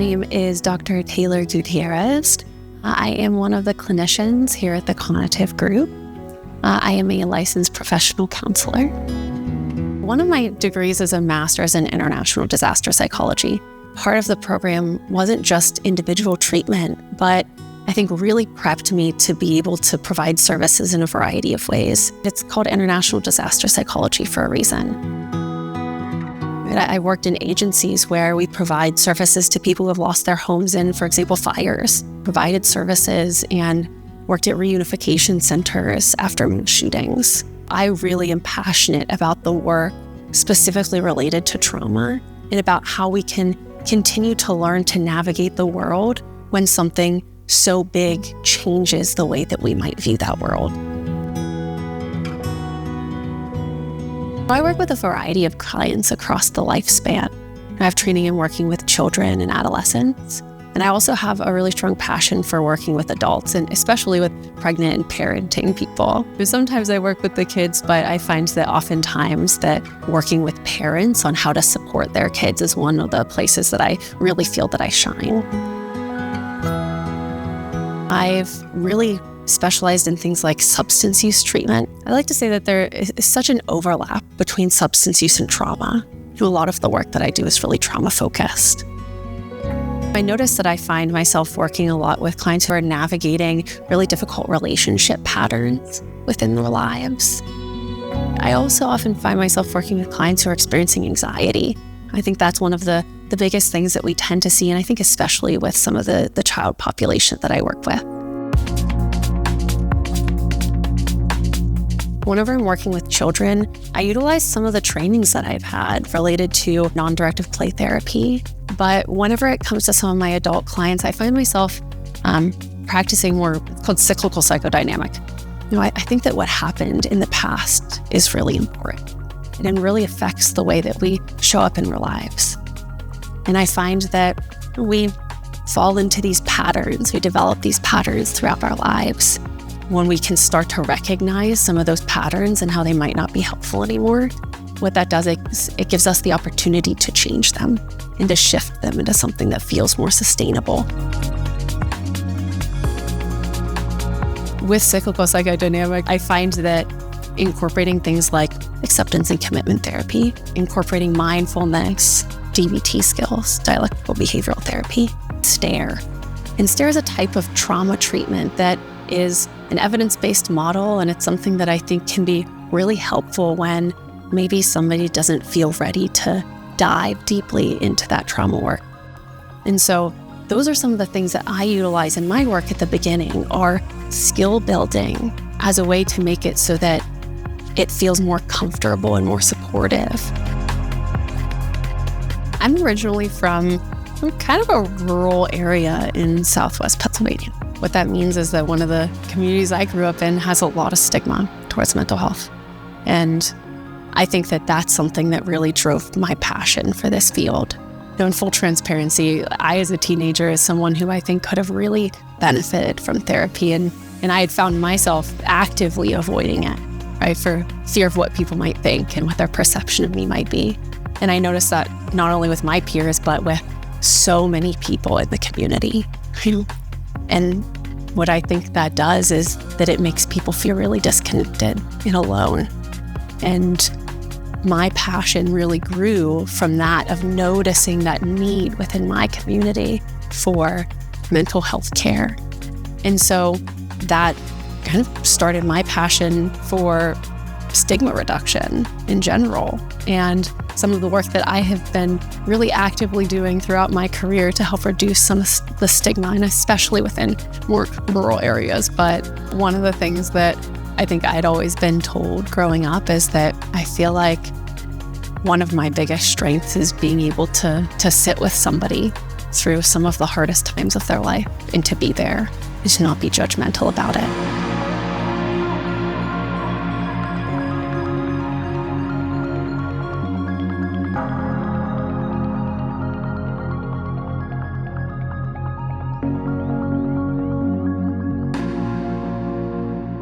name is Dr. Taylar Gutierrez. I am one of the clinicians here at the Cognitive Group. I am a licensed professional counselor. One of my degrees is a master's in international disaster psychology. Part of the program wasn't just individual treatment, but I think really prepped me to be able to provide services in a variety of ways. It's called international disaster psychology for a reason. I worked in agencies where we provide services to people who have lost their homes in, for example, fires, provided services, and worked at reunification centers after mass shootings. I really am passionate about the work specifically related to trauma and about how we can continue to learn to navigate the world when something so big changes the way that we might view that world. I work with a variety of clients across the lifespan. I have training in working with children and adolescents, and I also have a really strong passion for working with adults, and especially with pregnant and parenting people. Sometimes I work with the kids, but I find that oftentimes that working with parents on how to support their kids is one of the places that I really feel that I shine. I've really specialized in things like substance use treatment. I like to say that there is such an overlap between substance use and trauma. A lot of the work that I do is really trauma focused. I notice that I find myself working a lot with clients who are navigating really difficult relationship patterns within their lives. I also often find myself working with clients who are experiencing anxiety. I think that's one of the biggest things that we tend to see, and I think especially with some of the child population that I work with. Whenever I'm working with children, I utilize some of the trainings that I've had related to non-directive play therapy. But whenever it comes to some of my adult clients, I find myself practicing more called cyclical psychodynamic. I think that what happened in the past is really important, and it really affects the way that we show up in our lives. And I find that we fall into these patterns, we develop these patterns throughout our lives. When we can start to recognize some of those patterns and how they might not be helpful anymore, what that does is it gives us the opportunity to change them and to shift them into something that feels more sustainable. With cyclical psychodynamic, I find that incorporating things like acceptance and commitment therapy, incorporating mindfulness, DBT skills, dialectical behavioral therapy, STARE. And STARE is a type of trauma treatment that is an evidence-based model, and it's something that I think can be really helpful when maybe somebody doesn't feel ready to dive deeply into that trauma work. And so those are some of the things that I utilize in my work at the beginning, are skill building as a way to make it so that it feels more comfortable and more supportive. I'm originally from kind of a rural area in Southwest Pennsylvania. What that means is that one of the communities I grew up in has a lot of stigma towards mental health. And I think that that's something that really drove my passion for this field. In full transparency, I as a teenager is someone who I think could have really benefited from therapy. And I had found myself actively avoiding it, right, for fear of what people might think and what their perception of me might be. And I noticed that not only with my peers, but with so many people in the community. And what I think that does is that it makes people feel really disconnected and alone. And my passion really grew from that, of noticing that need within my community for mental health care. And so that kind of started my passion for stigma reduction in general, and some of the work that I have been really actively doing throughout my career to help reduce some of the stigma, and especially within more rural areas. But one of the things that I think I'd always been told growing up is that I feel like one of my biggest strengths is being able to sit with somebody through some of the hardest times of their life and to be there and to not be judgmental about it.